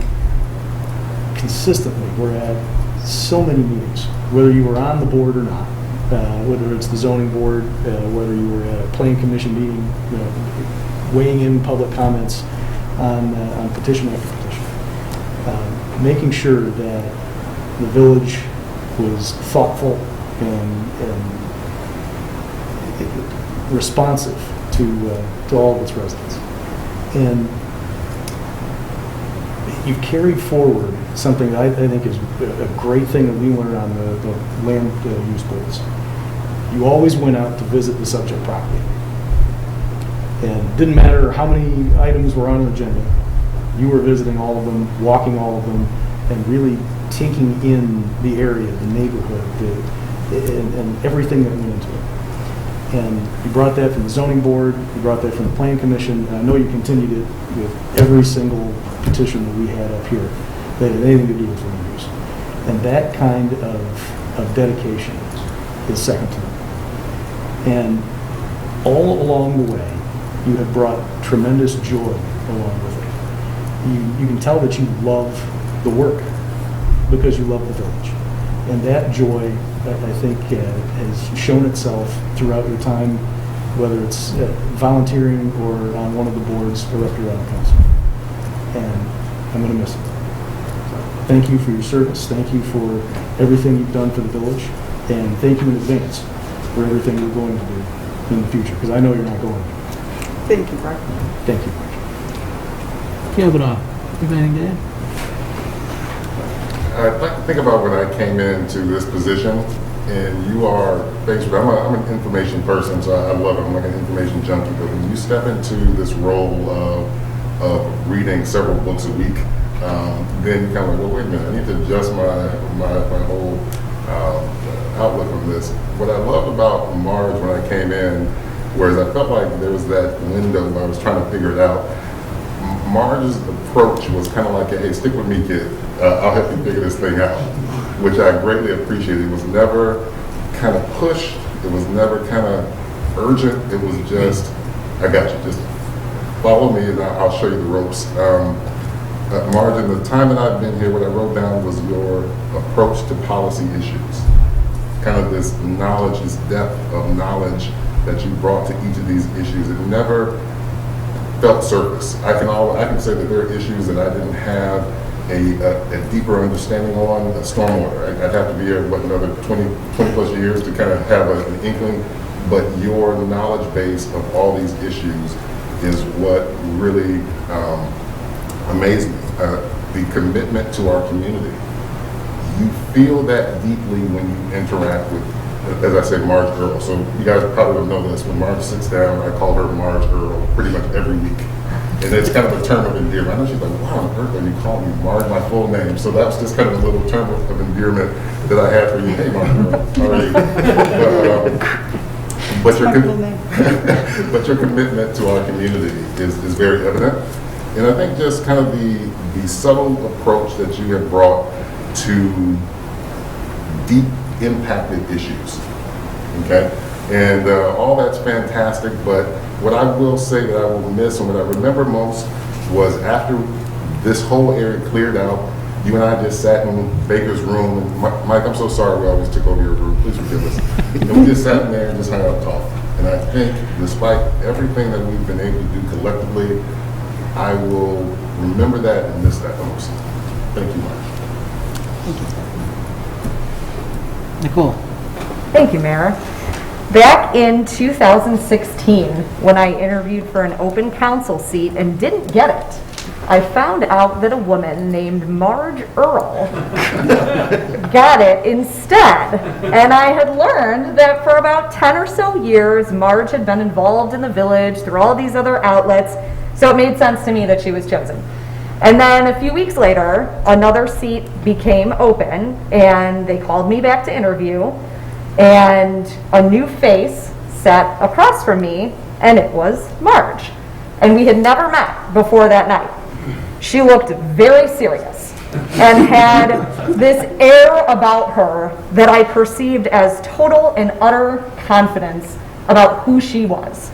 consistently were at so many meetings, whether you were on the board or not, whether it's the zoning board, whether you were at a planning commission meeting, weighing in public comments on petition after petition, making sure that the village was thoughtful and responsive to all of its residents. And you've carried forward something that I think is a great thing that we learned on the land use boards. You always went out to visit the subject property. And it didn't matter how many items were on an agenda, you were visiting all of them, walking all of them, and really taking in the area, the neighborhood, and everything that went into it. And you brought that from the zoning board, you brought that from the planning commission, and I know you continued it with every single petition that we had up here that had anything to do with land use. And that kind of dedication is second to none. And all along the way, you have brought tremendous joy along with it. You can tell that you love the work because you love the village. And that joy, I think, has shown itself throughout your time, whether it's volunteering or on one of the boards or up here on the council. And I'm going to miss it. So thank you for your service. Thank you for everything you've done for the village. And thank you in advance for everything you're going to do in the future, because I know you're not going to. Thank you, Mark. Thank you. Kavanaugh, you have anything to add? I'd like to think about when I came into this position, and you are faced with, I'm an information person, so I love it. I'm like an information junkie, but when you step into this role of reading several books a week, then you kind of like, well, wait a minute, I need to adjust my whole outlook on this. What I loved about Marge when I came in, whereas I felt like there was that window where I was trying to figure it out, Marge's approach was kind of like, hey, stick with me, kid. I'll help you figure this thing out, which I greatly appreciated. It was never kind of pushed. It was never kind of urgent. It was just, I got you. Just follow me and I'll show you the ropes. Marge, in the time that I've been here, what I wrote down was your approach to policy issues. Kind of this knowledge, this depth of knowledge that you brought to each of these issues. It never felt surface. I can say that there are issues that I didn't have a deeper understanding on. Stormwater, I'd have to be here, another 20 plus years to kind of have an inkling, but your knowledge base of all these issues is what really amazed me. The commitment to our community. You feel that deeply when you interact with, as I said, Marge Earl. So you guys probably don't know this. When Marge sits down, I call her Marge Earl pretty much every week. And it's kind of a term of endearment. I know she's like, why on earth are you calling me Marge, my full name? So that was just kind of a little term of endearment that I had for you. Hey, Marge Earl, how are you? But your commitment to our community is very evident. And I think just kind of the subtle approach that you have brought to deep impacted issues, okay? And all that's fantastic, but what I will say that I will miss and what I remember most was after this whole area cleared out, you and I just sat in Baker's room, and Mike, I'm so sorry we always took over your room, please forgive us. And we just sat in there and just hung out and talked. And I think despite everything that we've been able to do collectively, I will remember that and miss that the most. Thank you, Mike. Nicole. Thank you, Mayor. Back in 2016, when I interviewed for an open council seat and didn't get it, I found out that a woman named Marge Earl got it instead. And I had learned that for about 10 or so years, Marge had been involved in the village through all these other outlets, so it made sense to me that she was chosen. And then a few weeks later, another seat became open, and they called me back to interview, and a new face sat across from me, and it was Marge. And we had never met before that night. She looked very serious. and had this air about her that I perceived as total and utter confidence about who she was.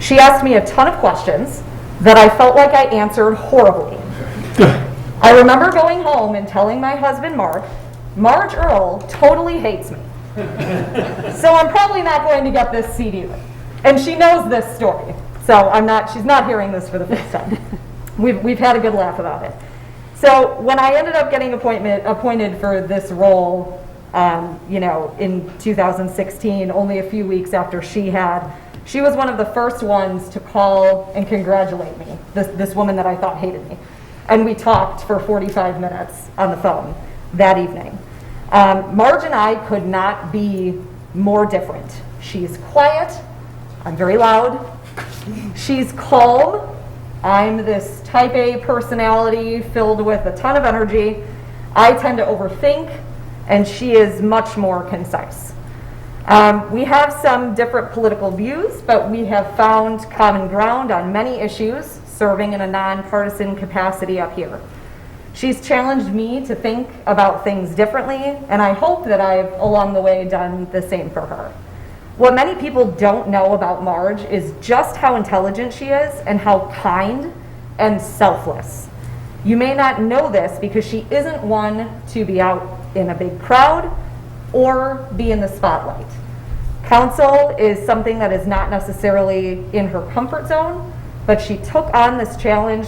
She asked me a ton of questions that I felt like I answered horribly. I remember going home and telling my husband, Marge Earl totally hates me. So I'm probably not going to get this seat either. And she knows this story. So she's not hearing this for the first time. We've had a good laugh about it. So when I ended up getting appointed for this role, in 2016, only a few weeks after she was one of the first ones to call and congratulate me, this woman that I thought hated me. And we talked for 45 minutes on the phone that evening. Marge and I could not be more different. She's quiet. I'm very loud. She's calm. I'm this type A personality filled with a ton of energy. I tend to overthink, and she is much more concise. We have some different political views, but we have found common ground on many issues, serving in a nonpartisan capacity up here. She's challenged me to think about things differently, and I hope that I've, along the way, done the same for her. What many people don't know about Marge is just how intelligent she is and how kind and selfless. You may not know this because she isn't one to be out in a big crowd or be in the spotlight. Counsel is something that is not necessarily in her comfort zone, but she took on this challenge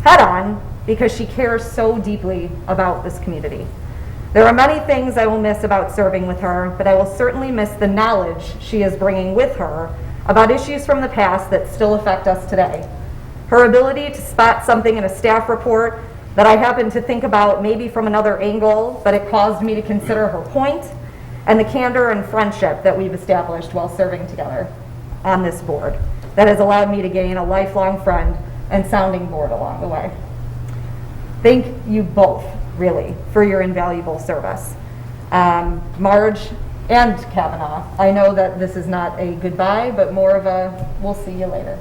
head on because she cares so deeply about this community. There are many things I will miss about serving with her, but I will certainly miss the knowledge she is bringing with her about issues from the past that still affect us today. Her ability to spot something in a staff report that I happen to think about maybe from another angle, but it caused me to consider her point, and the candor and friendship that we've established while serving together on this board that has allowed me to gain a lifelong friend and sounding board along the way. Thank you both, really, for your invaluable service. Marge and Kavanaugh, I know that this is not a goodbye, but more of a we'll see you later.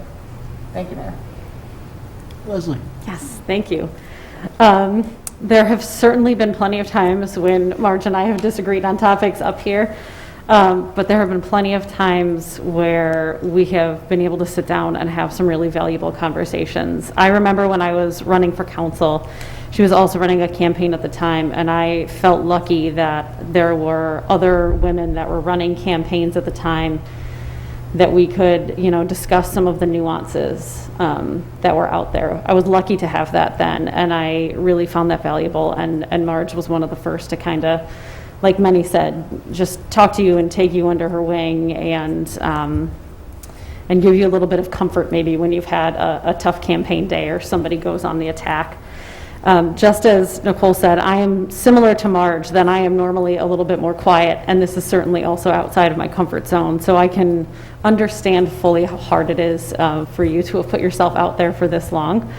Thank you, Mayor. Leslie. Yes, thank you. There have certainly been plenty of times when Marge and I have disagreed on topics up here, but there have been plenty of times where we have been able to sit down and have some really valuable conversations. I remember when I was running for council, she was also running a campaign at the time, and I felt lucky that there were other women that were running campaigns at the time that we could, discuss some of the nuances that were out there. I was lucky to have that then, and I really found that valuable, and Marge was one of the first to kind of, like many said, just talk to you and take you under her wing and give you a little bit of comfort maybe when you've had a tough campaign day or somebody goes on the attack. Just as Nicole said, I am similar to Marge, then I am normally a little bit more quiet, and this is certainly also outside of my comfort zone, so I can understand fully how hard it is for you to have put yourself out there for this long.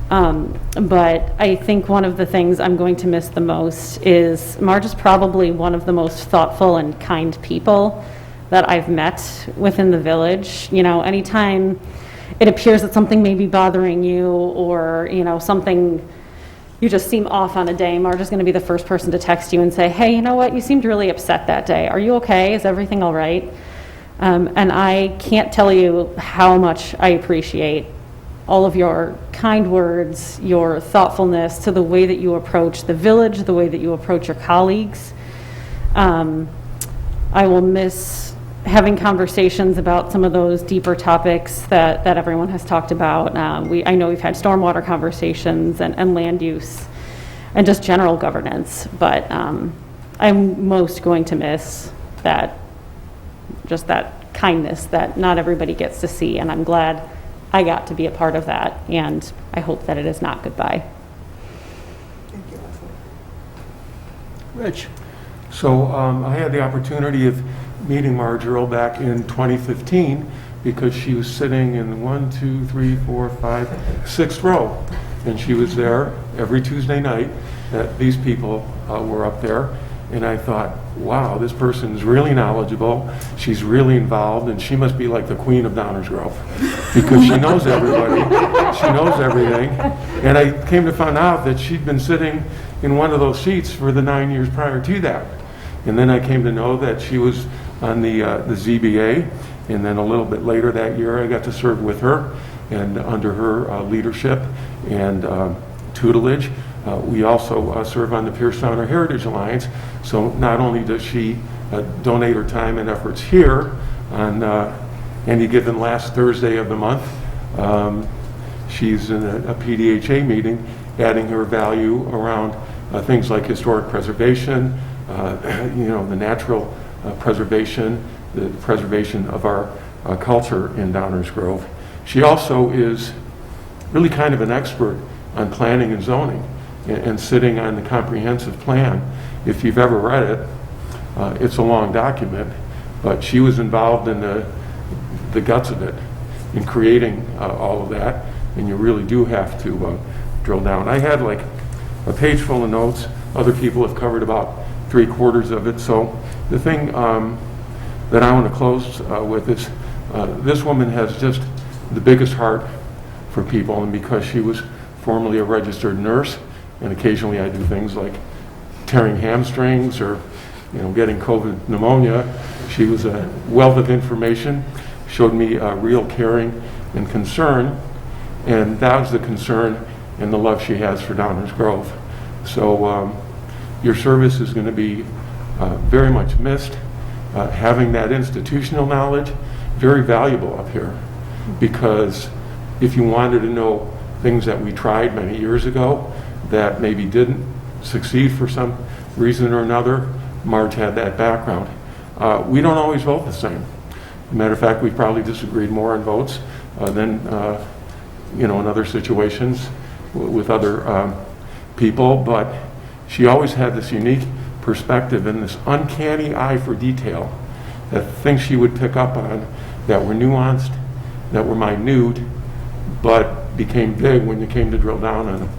But I think one of the things I'm going to miss the most is Marge is probably one of the most thoughtful and kind people that I've met within the village. Anytime it appears that something may be bothering you or, something, you just seem off on a day, Marge is going to be the first person to text you and say, hey, you know what, you seemed really upset that day. Are you okay? Is everything all right? And I can't tell you how much I appreciate all of your kind words, your thoughtfulness to the way that you approach the village, the way that you approach your colleagues. I will miss having conversations about some of those deeper topics that everyone has talked about. I know we've had stormwater conversations and land use and just general governance, but I'm most going to miss that kindness that not everybody gets to see, and I'm glad I got to be a part of that, and I hope that it is not goodbye. Thank you, Leslie. Rich. So I had the opportunity of meeting Marge Earl back in 2015 because she was sitting in the 1, 2, 3, 4, 5, 6th row. And she was there every Tuesday night that these people were up there. and I thought, wow, this person's really knowledgeable, she's really involved, and she must be like the queen of Downers Grove, because she knows everybody, she knows everything. And I came to find out that she'd been sitting in one of those seats for the 9 years prior to that. And then I came to know that she was on the ZBA, and then a little bit later that year I got to serve with her, and under her leadership and tutelage. We also serve on the Pierce Downer Heritage Alliance, so not only does she donate her time and efforts here on any given last Thursday of the month, she's in a PDHA meeting adding her value around things like historic preservation, the natural preservation, the preservation of our culture in Downers Grove. She also is really kind of an expert on planning and zoning and sitting on the comprehensive plan. If you've ever read it, it's a long document, but she was involved in the guts of it, in creating all of that, and you really do have to drill down. I had like a page full of notes. Other people have covered about 3/4 of it. So the thing that I want to close with is this woman has just the biggest heart for people, and because she was formerly a registered nurse, and occasionally I do things like tearing hamstrings or getting COVID pneumonia, she was a wealth of information, showed me real caring and concern, and that was the concern and the love she has for Downers Grove. So your service is going to be very much missed. Having that institutional knowledge, very valuable up here, because if you wanted to know things that we tried many years ago that maybe didn't succeed for some reason or another, Marge had that background. We don't always vote the same. As a matter of fact, we've probably disagreed more on votes than in other situations with other people, but she always had this unique perspective and this uncanny eye for detail, that things she would pick up on that were nuanced, that were minute, but became big when you came to drill down on them.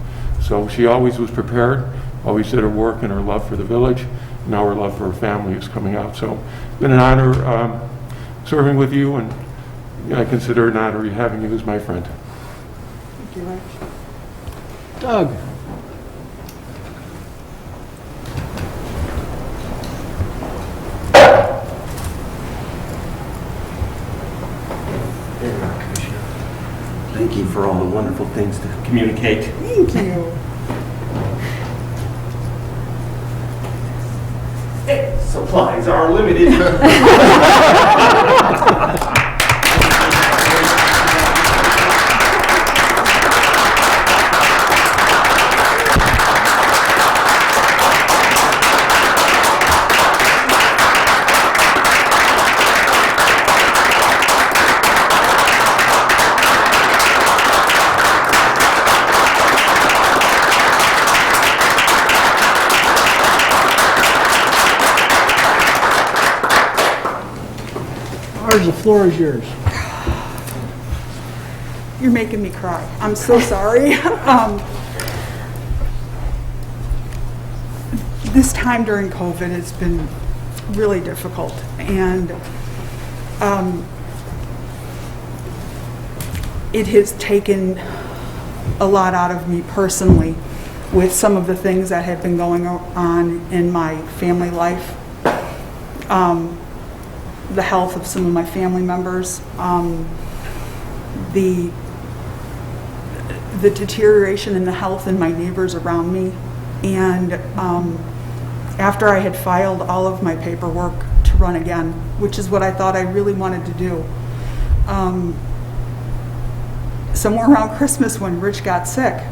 So she always was prepared, always did her work, and her love for the village. Now her love for her family is coming out. So it's been an honor serving with you, and I consider it an honor having you as my friend. Thank you, Rich. Doug? Thank you for all the wonderful things to communicate. Thank you. Supplies are limited. Marge, the floor is yours. You're making me cry. I'm so sorry. This time during COVID has been really difficult, and it has taken a lot out of me personally with some of the things that have been going on in my family life. The health of some of my family members, the deterioration in the health in my neighbors around me, and after I had filed all of my paperwork to run again, which is what I thought I really wanted to do, somewhere around Christmas when Rich got sick,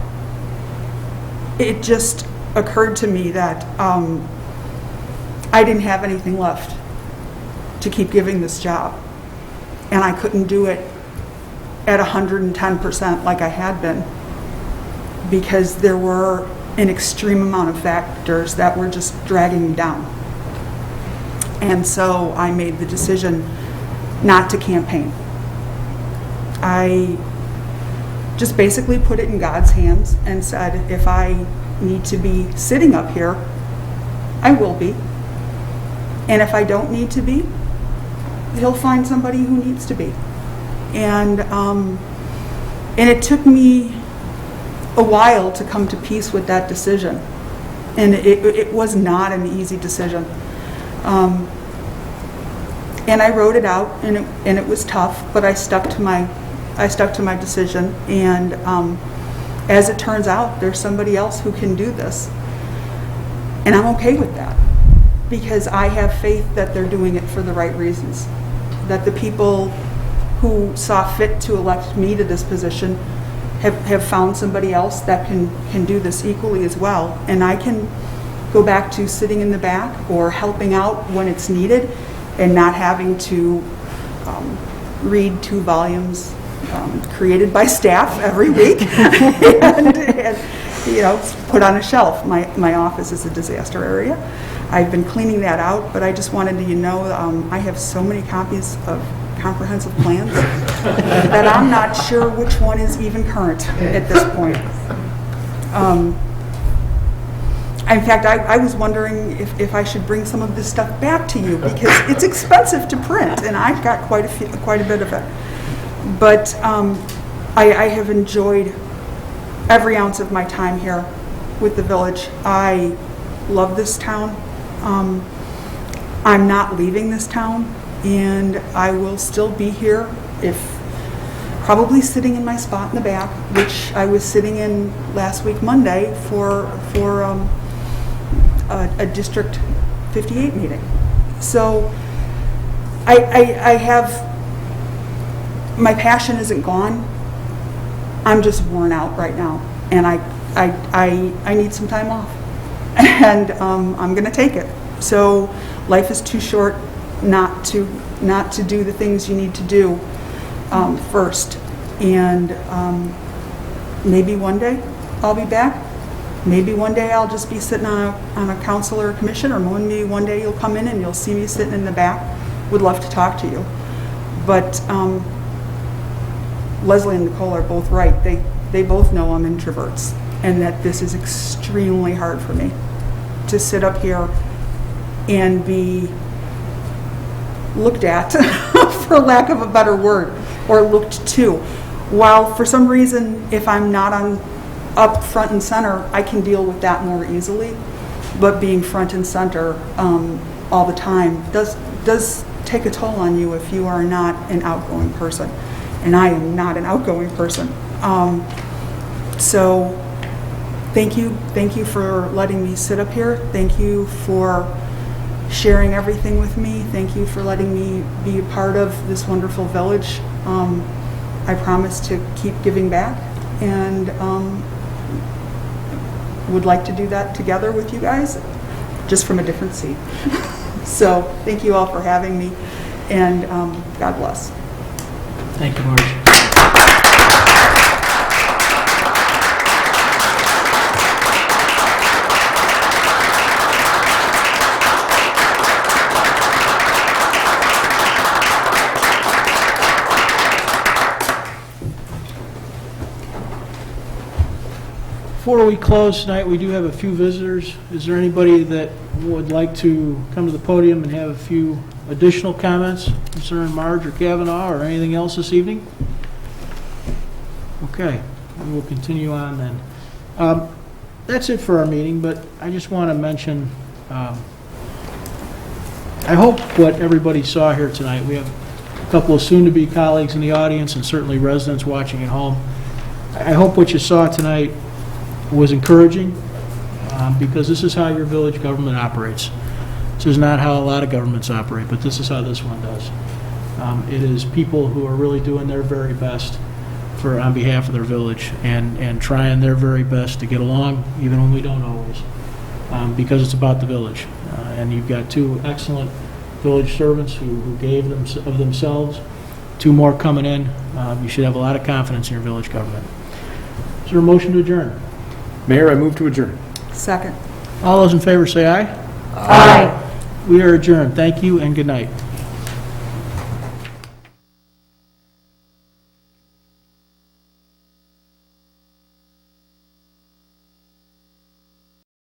it just occurred to me that I didn't have anything left to keep giving this job, and I couldn't do it at 110% like I had been, because there were an extreme amount of factors that were just dragging me down. And so I made the decision not to campaign. I just basically put it in God's hands and said, if I need to be sitting up here, I will be. And if I don't need to be, he'll find somebody who needs to be. And it took me a while to come to peace with that decision. And it was not an easy decision. And I wrote it out, and it was tough, but I stuck to my decision. And as it turns out, there's somebody else who can do this. And I'm okay with that, because I have faith that they're doing it for the right reasons. That the people who saw fit to elect me to this position have found somebody else that can do this equally as well. And I can go back to sitting in the back or helping out when it's needed, and not having to read 2 volumes created by staff every week and put on a shelf. My office is a disaster area. I've been cleaning that out, but I just wanted you to know I have so many copies of comprehensive plans that I'm not sure which one is even current at this point. In fact, I was wondering if I should bring some of this stuff back to you, because it's expensive to print, and I've got quite a bit of it. But I have enjoyed every ounce of my time here with the village. I love this town. I'm not leaving this town, and I will still be here, probably sitting in my spot in the back, which I was sitting in last week Monday for a District 58 meeting. So I have, my passion isn't gone. I'm just worn out right now, and I need some time off, and I'm going to take it. So life is too short not to do the things you need to do first. And maybe one day I'll be back. Maybe one day I'll just be sitting on a council or a commission, or maybe one day you'll come in and you'll see me sitting in the back. Would love to talk to you. But Leslie and Nicole are both right. They both know I'm introverts, and that this is extremely hard for me to sit up here and be looked at, for lack of a better word, or looked to. While for some reason, if I'm not up front and center, I can deal with that more easily. But being front and center all the time does take a toll on you if you are not an outgoing person. And I am not an outgoing person. So thank you for letting me sit up here. Thank you for sharing everything with me. Thank you for letting me be a part of this wonderful village. I promise to keep giving back, and would like to do that together with you guys, just from a different seat. So thank you all for having me, and God bless. Thank you, Marge. Before we close tonight, we do have a few visitors. Is there anybody that would like to come to the podium and have a few additional comments concerning Marge or Kavanaugh or anything else this evening? Okay, we will continue on then. That's it for our meeting, but I just want to mention, I hope what everybody saw here tonight, we have a couple of soon-to-be colleagues in the audience and certainly residents watching at home. I hope what you saw tonight was encouraging, because this is how your village government operates. This is not how a lot of governments operate, but this is how this one does. It is people who are really doing their very best on behalf of their village, and trying their very best to get along, even when we don't always, because it's about the village. And you've got 2 excellent village servants who gave of themselves, 2 more coming in. You should have a lot of confidence in your village government. Is there a motion to adjourn? Mayor, I move to adjourn. Second. All those in favor say aye. Aye. We are adjourned. Thank you and good night.